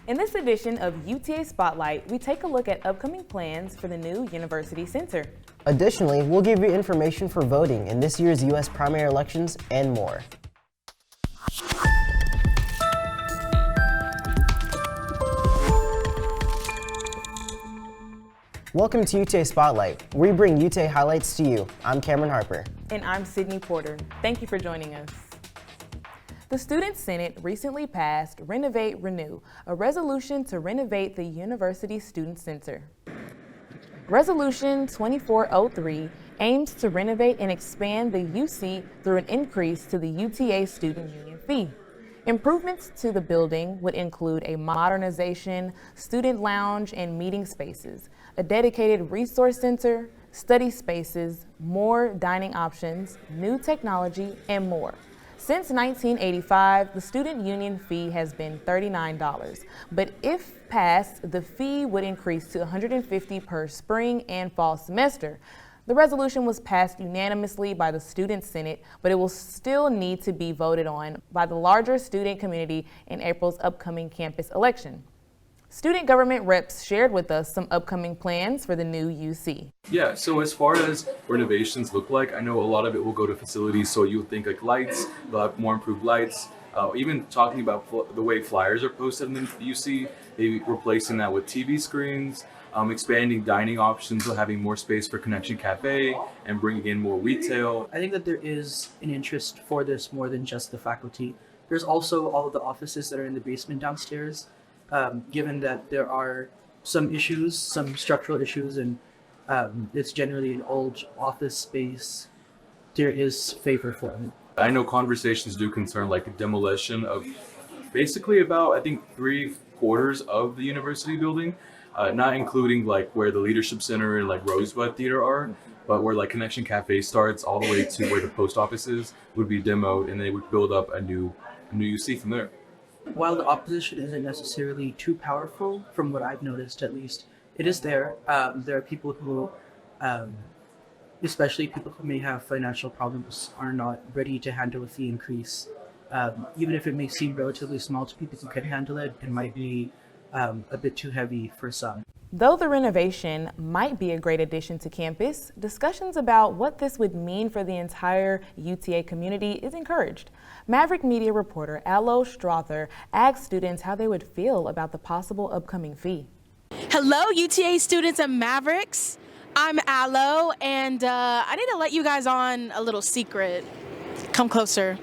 In this edition of UTA Spotlight, we take a look at upcoming plans for the new University Center. Additionally, we'll give you information for voting in this year's U.S. primary elections and more. Welcome to UTA Spotlight. We bring UTA highlights to you. I'm Cameron Harper. And I'm Sydney Porter. Thank you for joining us. The Student Senate recently passed Renovate Renew, a resolution to renovate the University Student Center. Resolution 2403 aims to renovate and expand the UC through an increase to the UTA Student Union fee. Improvements to the building would include a modernization, student lounge and meeting spaces, a dedicated resource center, study spaces, more dining options, new technology, and more. Since 1985, the student union fee has been $39, but if passed, the fee would increase to $150 per spring and fall semester. The resolution was passed unanimously by the Student Senate, but it will still need to be voted on by the larger student community in April's upcoming campus election. Student government reps shared with us some upcoming plans for the new UC. Yeah, so as far as renovations look like, I know a lot of it will go to facilities, so you would think like lights, they'll have more improved lights. Even talking about the way flyers are posted in the UC, maybe replacing that with TV screens, expanding dining options, so having more space for Connection Cafe, and bringing in more retail. I think that there is an interest for this more than just the faculty. There's also all of the offices that are in the basement downstairs. Given that there are some issues, some structural issues, and it's generally an old office space, there is favor for it. I know conversations do concern like demolition of basically about, I think, 3/4 of the university building, not including like where the Leadership Center and like Rosebud Theater are, but where like Connection Cafe starts all the way to where the post office is would be demoed, and they would build up a new UC from there. While the opposition isn't necessarily too powerful, from what I've noticed at least, it is there. There are people who, especially people who may have financial problems, are not ready to handle a fee increase. Even if it may seem relatively small to people who can handle it, it might be a bit too heavy for some. Though the renovation might be a great addition to campus, discussions about what this would mean for the entire UTA community is encouraged. Maverick media reporter Aloe Strother asked students how they would feel about the possible upcoming fee. Hello, UTA students and Mavericks. I'm Aloe, and I need to let you guys on a little secret. Come closer.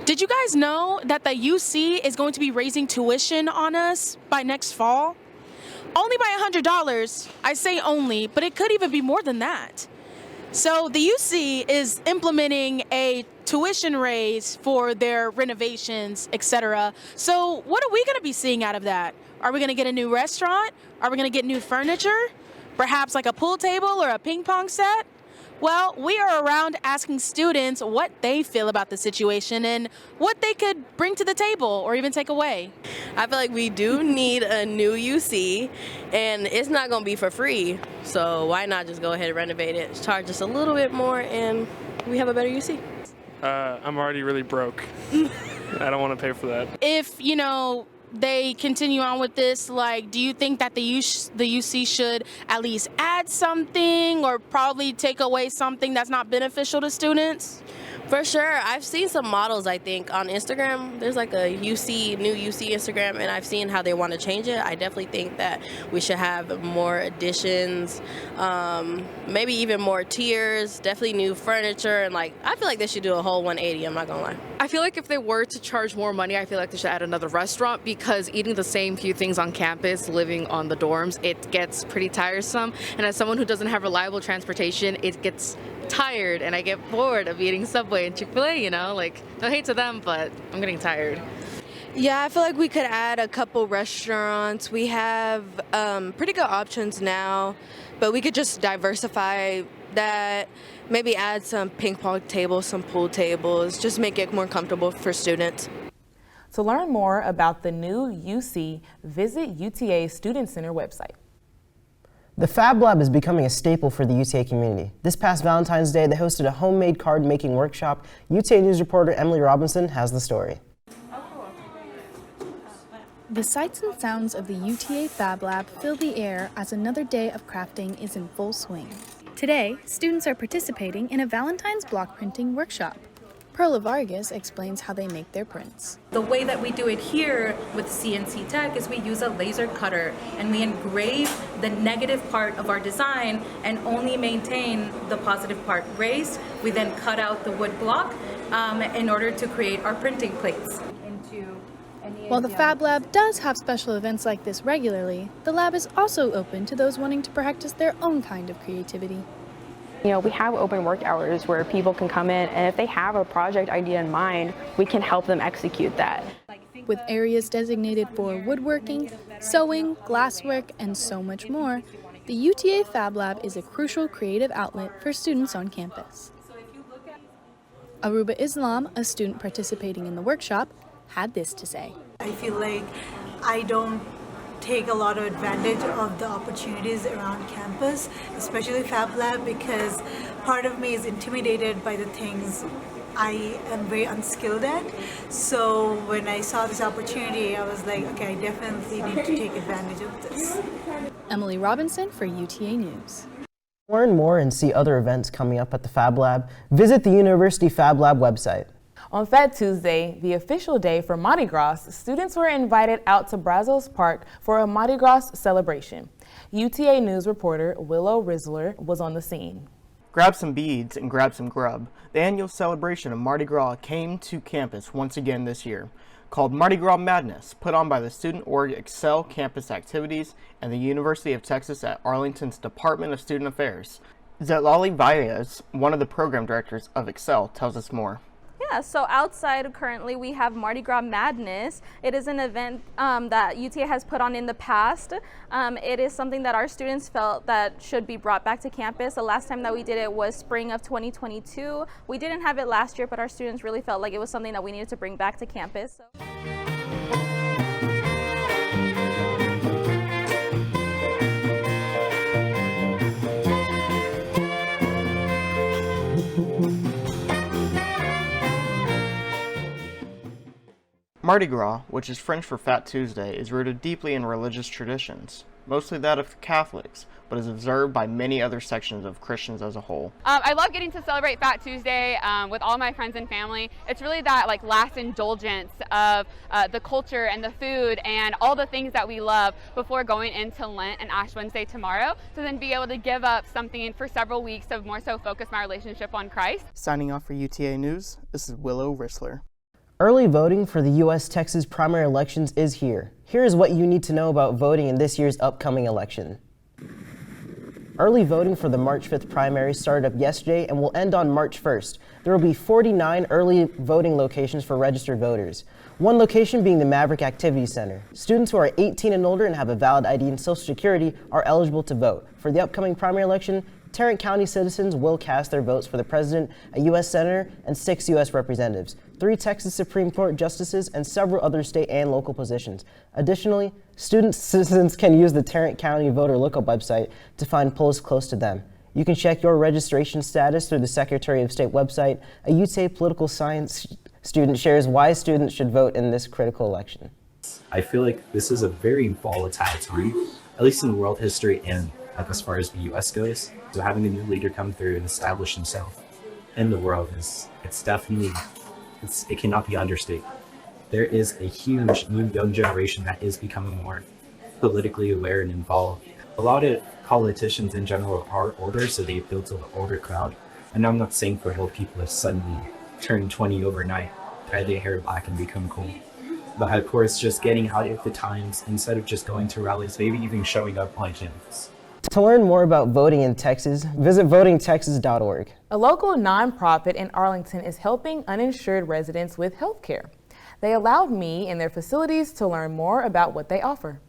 Did you guys know that the UC is going to be raising tuition on us by next fall? Only by $100. I say only, but it could even be more than that. So the UC is implementing a tuition raise for their renovations, etc. So what are we going to be seeing out of that? Are we going to get a new restaurant? Are we going to get new furniture? Perhaps like a pool table or a ping pong set? Well, we are around asking students what they feel about the situation and what they could bring to the table or even take away. I feel like we do need a new UC, and it's not going to be for free. So why not just go ahead and renovate it, charge us a little bit more, and we have a better UC. I'm already really broke. I don't want to pay for that. If, they continue on with this, do you think that the UC should at least add something or probably take away something that's not beneficial to students? For sure. I've seen some models, I think, on Instagram. There's like a new UC Instagram, and I've seen how they want to change it. I definitely think that we should have more additions, maybe even more tiers, definitely new furniture, and I feel like they should do a whole 180, I'm not gonna lie. I feel like if they were to charge more money, I feel like they should add another restaurant, because eating the same few things on campus, living on the dorms, it gets pretty tiresome. And as someone who doesn't have reliable transportation, it gets tired, and I get bored of eating Subway and Chick-fil-A, no hate to them, but I'm getting tired. Yeah, I feel like we could add a couple restaurants. We have pretty good options now, but we could just diversify that, maybe add some ping pong tables, some pool tables, just make it more comfortable for students. To learn more about the new UC, visit UTA Student Center website. The Fab Lab is becoming a staple for the UTA community. This past Valentine's Day, they hosted a homemade card making workshop. UTA News reporter Emily Robinson has the story. The sights and sounds of the UTA Fab Lab fill the air as another day of crafting is in full swing. Today, students are participating in a Valentine's block printing workshop. Perla Vargas explains how they make their prints. The way that we do it here with CNC Tech is we use a laser cutter and we engrave the negative part of our design and only maintain the positive part raised. We then cut out the wood block in order to create our printing plates. While the Fab Lab does have special events like this regularly, the lab is also open to those wanting to practice their own kind of creativity. You know, we have open work hours where people can come in, and if they have a project idea in mind, we can help them execute that. With areas designated for woodworking, sewing, glasswork, and so much more, the UTA Fab Lab is a crucial creative outlet for students on campus. Aruba Islam, a student participating in the workshop, had this to say. I feel like I don't take a lot of advantage of the opportunities around campus, especially Fab Lab, because part of me is intimidated by the things I am very unskilled at. So when I saw this opportunity, I was like, okay, I definitely need to take advantage of this. Emily Robinson for UTA News. To learn more and see other events coming up at the Fab Lab, visit the University Fab Lab website. On Fat Tuesday, the official day for Mardi Gras, students were invited out to Brazos Park for a Mardi Gras celebration. UTA News reporter Willow Risler was on the scene. Grab some beads and grab some grub. The annual celebration of Mardi Gras came to campus once again this year. Called Mardi Gras Madness, put on by the student org Excel Campus Activities and the University of Texas at Arlington's Department of Student Affairs. Zelali Valles, one of the program directors of Excel, tells us more. Yeah, so outside currently we have Mardi Gras Madness. It is an event that UTA has put on in the past. It is something that our students felt that should be brought back to campus. The last time that we did it was spring of 2022. We didn't have it last year, but our students really felt like it was something that we needed to bring back to campus. Mardi Gras, which is French for Fat Tuesday, is rooted deeply in religious traditions, mostly that of Catholics, but is observed by many other sections of Christians as a whole. I love getting to celebrate Fat Tuesday with all my friends and family. It's really that last indulgence of the culture and the food and all the things that we love before going into Lent and Ash Wednesday tomorrow, to then be able to give up something for several weeks to more so focus my relationship on Christ. Signing off for UTA News, this is Willow Risler. Early voting for the U.S.-Texas primary elections is here. Here is what you need to know about voting in this year's upcoming election. Early voting for the March 5th primary started up yesterday and will end on March 1st. There will be 49 early voting locations for registered voters. One location being the Maverick Activity Center. Students who are 18 and older and have a valid ID and Social Security are eligible to vote. For the upcoming primary election, Tarrant County citizens will cast their votes for the president, a U.S. senator, and 6 U.S. representatives, 3 Texas Supreme Court justices, and several other state and local positions. Additionally, citizens can use the Tarrant County Voter Lookup website to find polls close to them. You can check your registration status through the Secretary of State website. A UTA political science student shares why students should vote in this critical election. I feel like this is a very volatile time, at least in world history and as far as the U.S. goes. So having a new leader come through and establish himself in the world it cannot be understated. There is a huge new young generation that is becoming more politically aware and involved. A lot of politicians in general are older, so they appeal to the older crowd. And I'm not saying for old people to suddenly turn 20 overnight, dye their hair black and become cool. But of course, just getting out of the times instead of just going to rallies, maybe even showing up on campus. To learn more about voting in Texas, visit votingtexas.org. A local nonprofit in Arlington is helping uninsured residents with health care. They allowed me in their facilities to learn more about what they offer.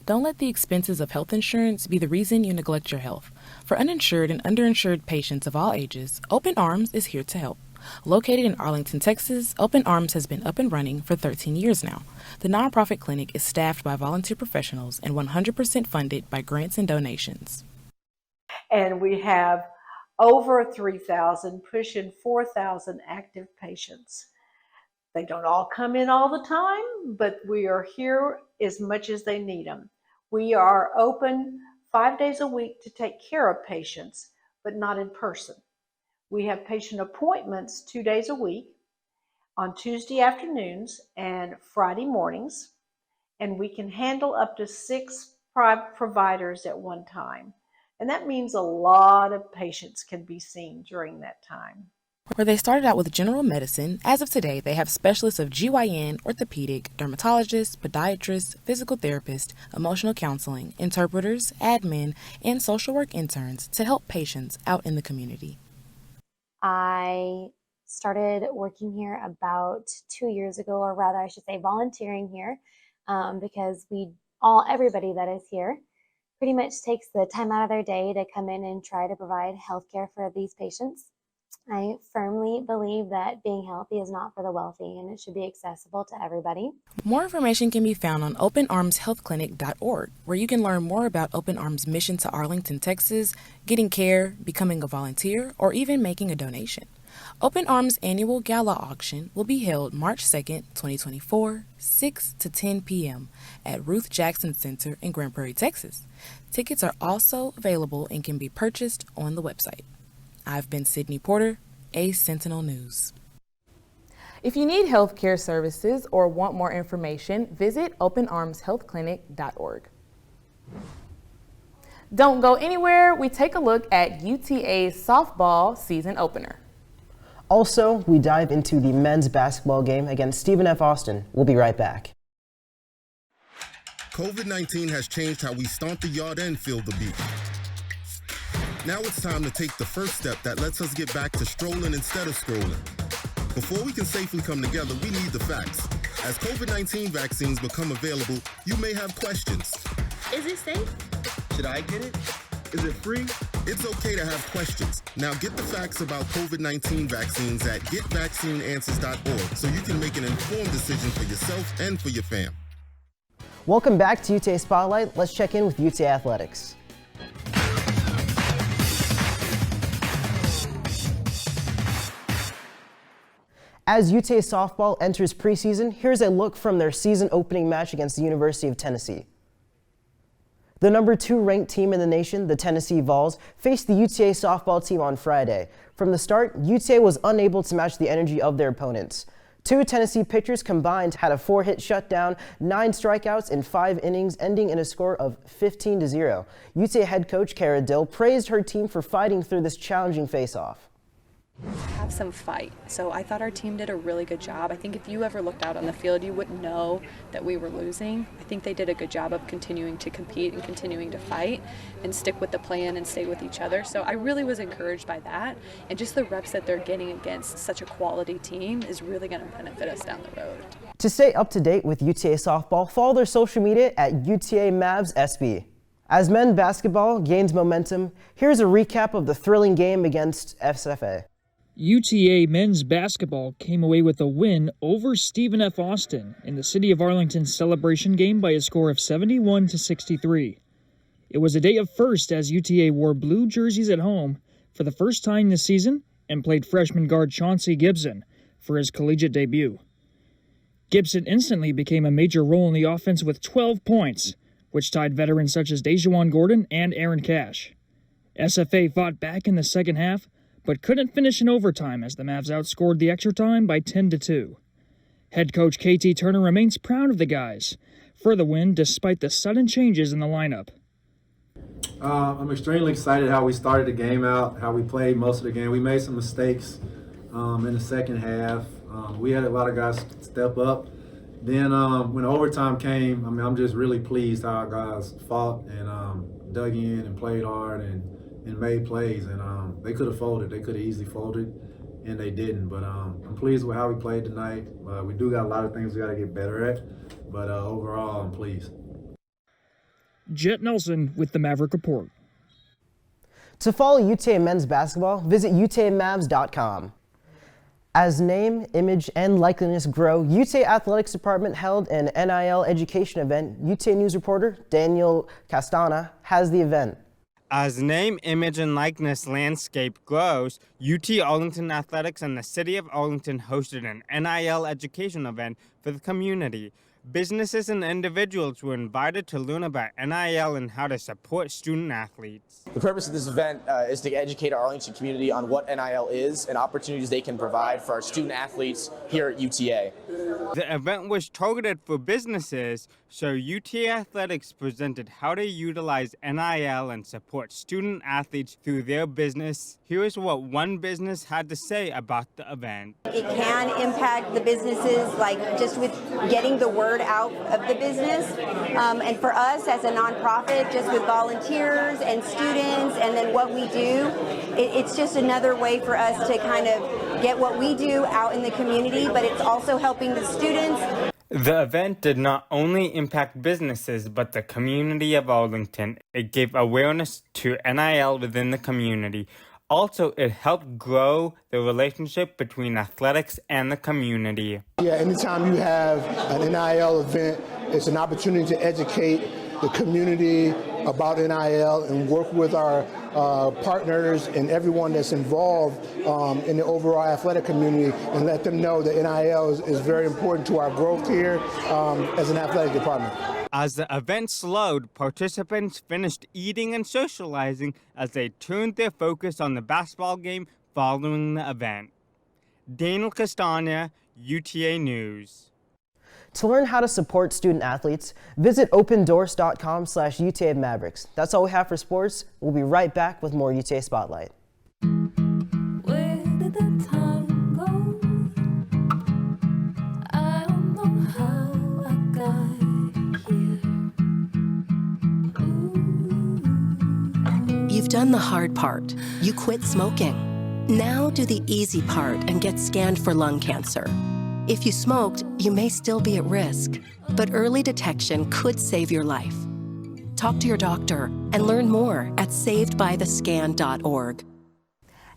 Don't let the expenses of health insurance be the reason you neglect your health. For uninsured and underinsured patients of all ages, Open Arms is here to help. Located in Arlington, Texas, Open Arms has been up and running for 13 years now. The nonprofit clinic is staffed by volunteer professionals and 100% funded by grants and donations. And we have over 3,000, pushing 4,000 active patients. They don't all come in all the time, but we are here as much as they need them. We are open 5 days a week to take care of patients, but not in person. We have patient appointments 2 days a week on Tuesday afternoons and Friday mornings, and we can handle up to 6 providers at one time. And that means a lot of patients can be seen during that time. Where they started out with general medicine, as of today, they have specialists of GYN, orthopedic, dermatologists, podiatrists, physical therapists, emotional counseling, interpreters, admin, and social work interns to help patients out in the community. I started working here about 2 years ago, or rather I should say volunteering here, because everybody that is here pretty much takes the time out of their day to come in and try to provide healthcare for these patients. I firmly believe that being healthy is not for the wealthy and it should be accessible to everybody. More information can be found on openarmshealthclinic.org, where you can learn more about Open Arms' mission to Arlington, Texas, getting care, becoming a volunteer, or even making a donation. Open Arms' annual gala auction will be held March 2nd, 2024, 6 to 10 p.m. at Ruth Jackson Center in Grand Prairie, Texas. Tickets are also available and can be purchased on the website. I've been Sydney Porter, Ace Sentinel News. If you need health care services or want more information, visit openarmshealthclinic.org. Don't go anywhere. We take a look at UTA's softball season opener. Also, we dive into the men's basketball game against Stephen F. Austin. We'll be right back. COVID-19 has changed how we stomp the yard and feel the beat. Now it's time to take the first step that lets us get back to strolling instead of scrolling. Before we can safely come together, we need the facts. As COVID-19 vaccines become available, you may have questions. Is it safe? Should I get it? Is it free? It's okay to have questions. Now get the facts about COVID-19 vaccines at getvaccineanswers.org so you can make an informed decision for yourself and for your fam. Welcome back to UTA Spotlight. Let's check in with UTA Athletics. As UTA softball enters preseason, here's a look from their season opening match against the University of Tennessee. The number 2 ranked team in the nation, the Tennessee Vols, faced the UTA softball team on Friday. From the start, UTA was unable to match the energy of their opponents. 2 Tennessee pitchers combined had a 4-hit shutdown, 9 strikeouts in 5 innings, ending in a score of 15-0. UTA head coach Kara Dill praised her team for fighting through this challenging face-off. Have some fight. So I thought our team did a really good job. I think if you ever looked out on the field, you wouldn't know that we were losing. I think they did a good job of continuing to compete and continuing to fight and stick with the plan and stay with each other. So I really was encouraged by that. And just the reps that they're getting against such a quality team is really going to benefit us down the road. To stay up to date with UTA softball, follow their social media at UTA Mavs SB. As men's basketball gains momentum, here's a recap of the thrilling game against SFA. UTA men's basketball came away with a win over Stephen F. Austin in the City of Arlington celebration game by a score of 71-63. It was a day of first as UTA wore blue jerseys at home for the first time this season and played freshman guard Chauncey Gibson for his collegiate debut. Gibson instantly became a major role in the offense with 12 points, which tied veterans such as Dejuan Gordon and Aaron Cash. SFA fought back in the second half, but couldn't finish in overtime as the Mavs outscored the extra time by 10-2. Head coach KT Turner remains proud of the guys for the win despite the sudden changes in the lineup. I'm extremely excited how we started the game out, how we played most of the game. We made some mistakes in the second half. We had a lot of guys step up. Then when overtime came, I'm just really pleased how our guys fought and dug in and played hard and made plays, and they could have folded. They could have easily folded, and they didn't. But I'm pleased with how we played tonight. We do got a lot of things we got to get better at, but overall, I'm pleased. Jet Nelson with the Maverick Report. To follow UTA men's basketball, visit utamavs.com. As name, image, and likeliness grow, UTA Athletics Department held an NIL education event. UTA News reporter Daniel Castana has the event. As name, image, and likeness landscape grows, UT Arlington Athletics and the City of Arlington hosted an NIL education event for the community. Businesses and individuals were invited to learn about NIL and how to support student athletes. The purpose of this event is to educate our Arlington community on what NIL is and opportunities they can provide for our student athletes here at UTA. The event was targeted for businesses, so UTA Athletics presented how to utilize NIL and support student athletes through their business. Here's what one business had to say about the event. It can impact the businesses, like just with getting the word out of the business. And for us as a nonprofit, just with volunteers and students, and then what we do, it's just another way for us to kind of get what we do out in the community, but it's also helping the students. The event did not only impact businesses, but the community of Arlington. It gave awareness to NIL within the community. Also, it helped grow the relationship between athletics and the community. Yeah, anytime you have an NIL event, it's an opportunity to educate the community about NIL and work with our partners and everyone that's involved in the overall athletic community and let them know that NIL is very important to our growth here as an athletic department. As the event slowed, participants finished eating and socializing as they turned their focus on the basketball game following the event. Daniel Castagna, UTA News. To learn how to support student athletes, visit opendoors.com/UTA Mavericks. That's all we have for sports. We'll be right back with more UTA Spotlight. Where did the time go? I don't know how I got here. You've done the hard part. You quit smoking. Now do the easy part and get scanned for lung cancer. If you smoked, you may still be at risk, but early detection could save your life. Talk to your doctor and learn more at savedbythescan.org.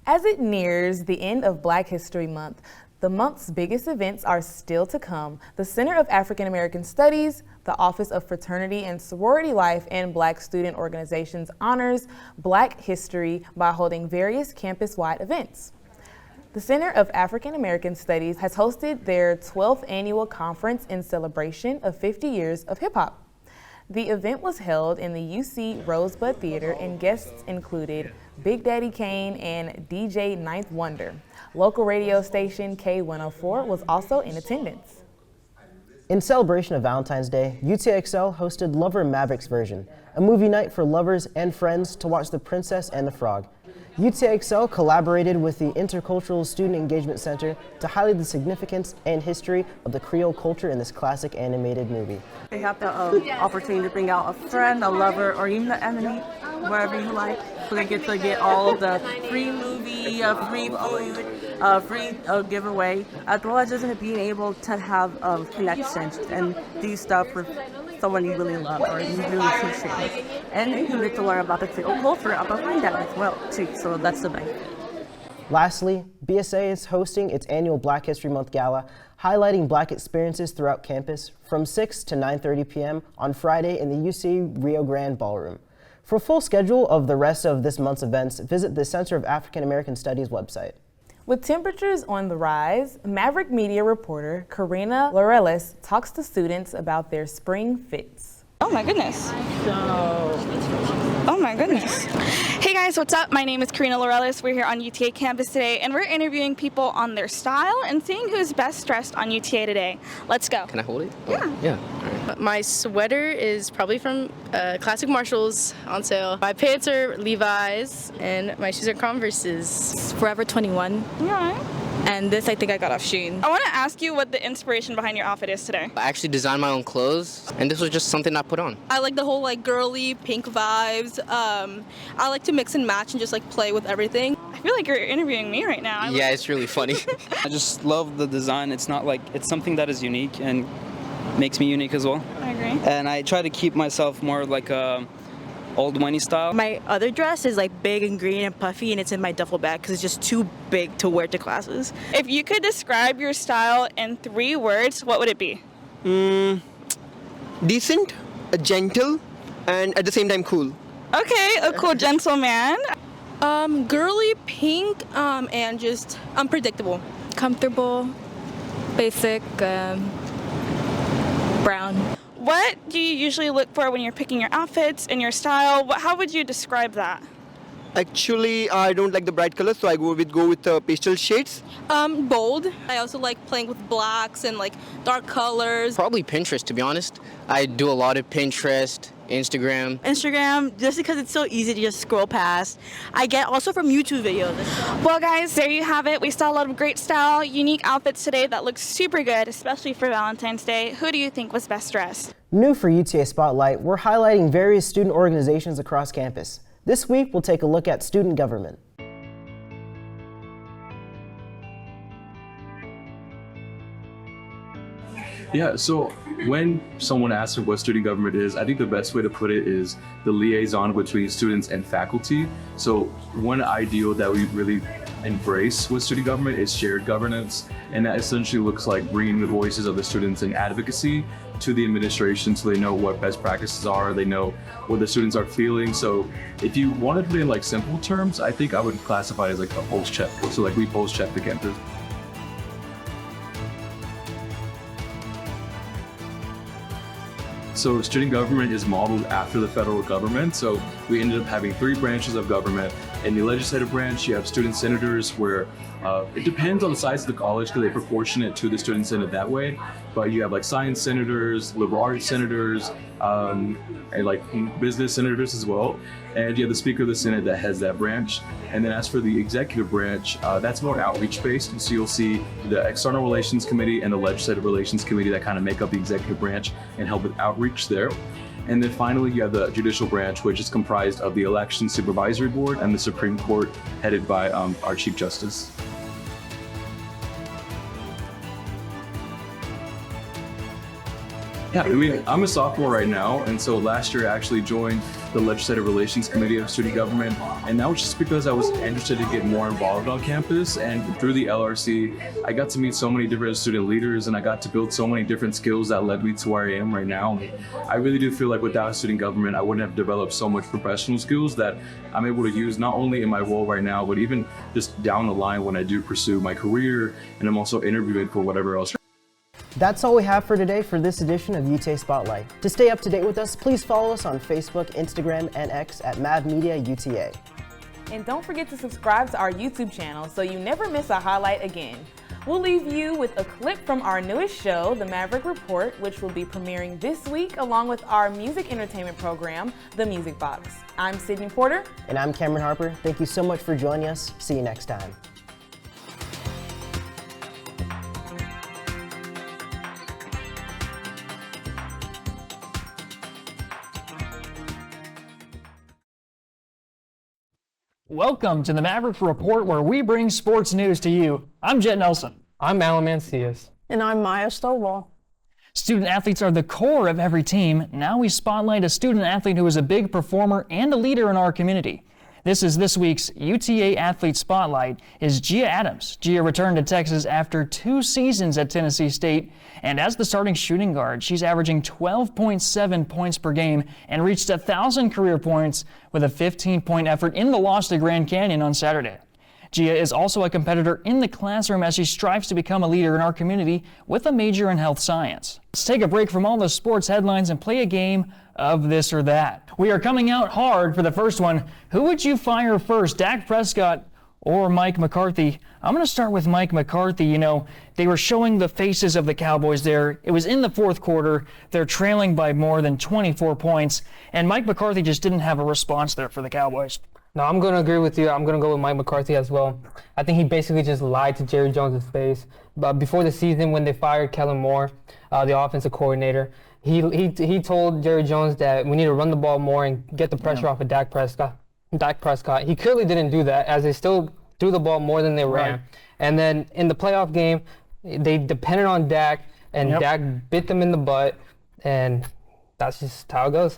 As it nears the end of Black History Month, the month's biggest events are still to come. The Center of African American Studies, the Office of Fraternity and Sorority Life, and Black Student Organizations honors Black history by holding various campus-wide events. The Center of African American Studies has hosted their 12th annual conference in celebration of 50 years of hip-hop. The event was held in the UC Rosebud Theater, and guests included Big Daddy Kane and DJ Ninth Wonder. Local radio station K104 was also in attendance. In celebration of Valentine's Day, UTXL hosted Lover Mavericks Version, a movie night for lovers and friends to watch The Princess and the Frog. UTXL collaborated with the Intercultural Student Engagement Center to highlight the significance and history of the Creole culture in this classic animated movie. They have the opportunity to bring out a friend, a lover, or even an enemy, wherever you like. So they get to get all of the free movie, free food, free giveaway, as well as just being able to have connections and do stuff with someone you really love or you really appreciate. And you get to learn about the Creole culture behind that as well, too. So that's the benefit. Lastly, BSA is hosting its annual Black History Month Gala, highlighting Black experiences throughout campus from 6 to 9:30 p.m. on Friday in the UC Rio Grande Ballroom. For a full schedule of the rest of this month's events, visit the Center of African American Studies website. With temperatures on the rise, Maverick media reporter Karina Laurelis talks to students about their spring fits. Oh my goodness. Oh my goodness. Hey guys, what's up? My name is Karina Laurelis. We're here on UTA campus today and we're interviewing people on their style and seeing who's best dressed on UTA today. Let's go. Can I hold it? Yeah. Yeah. All right. My sweater is probably from Classic Marshalls on sale. My pants are Levi's and my shoes are Converse's. Forever 21. Yeah. And this I think I got off Shein. I want to ask you what the inspiration behind your outfit is today. I actually designed my own clothes and this was just something I put on. I like the whole like girly pink vibes. I like to mix and match and just like play with everything. I feel like you're interviewing me right now. Yeah, it's really funny. I just love the design. It's not like, it's something that is unique and makes me unique as well. I agree. And I try to keep myself more like a old money style. My other dress is like big and green and puffy and it's in my duffel bag because it's just too big to wear to classes. If you could describe your style in 3 words, what would it be? Decent, gentle, and at the same time cool. Okay, a cool gentleman. Girly pink and just unpredictable. Comfortable, basic, brown. What do you usually look for when you're picking your outfits and your style? How would you describe that? Actually, I don't like the bright colors, so I go with pastel shades. Bold. I also like playing with blacks and like dark colors. Probably Pinterest, to be honest. I do a lot of Pinterest, Instagram. Instagram, just because it's so easy to just scroll past. I get also from YouTube videos. Well, guys, there you have it. We saw a lot of great style, unique outfits today that look super good, especially for Valentine's Day. Who do you think was best dressed? New for UTA Spotlight, we're highlighting various student organizations across campus. This week, we'll take a look at student government. Yeah, so when someone asks me what student government is, I think the best way to put it is the liaison between students and faculty. So one ideal that we really embrace with student government is shared governance, and that essentially looks like bringing the voices of the students in advocacy to the administration so they know what best practices are, they know what the students are feeling. So if you wanted to put it in like simple terms, I think I would classify it as like a pulse check. So like we pulse check the campus. So student government is modeled after the federal government. So we ended up having 3 branches of government. In the legislative branch, you have student senators where it depends on the size of the college because they proportion it to the student senate that way. But you have like science senators, liberal arts senators, and like business senators as well. And you have the Speaker of the Senate that has that branch. And then as for the executive branch, that's more outreach based. So you'll see the External Relations Committee and the Legislative Relations Committee that kind of make up the executive branch and help with outreach there. And then finally, you have the judicial branch, which is comprised of the Election Supervisory Board and the Supreme Court, headed by our Chief Justice. Yeah, I mean, I'm a sophomore right now, and so last year I actually joined the Legislative Relations Committee of Student Government, and that was just because I was interested to get more involved on campus, and through the LRC, I got to meet so many different student leaders, and I got to build so many different skills that led me to where I am right now. I really do feel like without student government, I wouldn't have developed so much professional skills that I'm able to use not only in my role right now, but even just down the line when I do pursue my career, and I'm also interviewing for whatever else. That's all we have for today for this edition of UTA Spotlight. To stay up to date with us, please follow us on Facebook, Instagram, and X at MavMediaUTA. And don't forget to subscribe to our YouTube channel so you never miss a highlight again. We'll leave you with a clip from our newest show, The Maverick Report, which will be premiering this week along with our music entertainment program, The Music Box. I'm Sydney Porter. And I'm Cameron Harper. Thank you so much for joining us. See you next time. Welcome to the Maverick Report, where we bring sports news to you. I'm Jet Nelson. I'm Alan Mancias. And I'm Maya Stovall. Student athletes are the core of every team. Now we spotlight a student athlete who is a big performer and a leader in our community. This week's UTA Athlete Spotlight is Gia Adams. Gia returned to Texas after 2 seasons at Tennessee State, and as the starting shooting guard, she's averaging 12.7 points per game and reached 1,000 career points with a 15-point effort in the loss to Grand Canyon on Saturday. Gia is also a competitor in the classroom as she strives to become a leader in our community with a major in health science. Let's take a break from all the sports headlines and play a game of this or that. We are coming out hard for the first one. Who would you fire first, Dak Prescott or Mike McCarthy? I'm going to start with Mike McCarthy. You know, they were showing the faces of the Cowboys there. It was in the fourth quarter. They're trailing by more than 24 points, and Mike McCarthy just didn't have a response there for the Cowboys. No, I'm going to agree with you. I'm going to go with Mike McCarthy as well. I think he basically just lied to Jerry Jones' face. But before the season, when they fired Kellen Moore, the offensive coordinator, he told Jerry Jones that we need to run the ball more and get the pressure off of Dak Prescott. He clearly didn't do that, as they still threw the ball more than they ran. Right. And then in the playoff game, they depended on Dak, and Dak bit them in the butt, and that's just how it goes.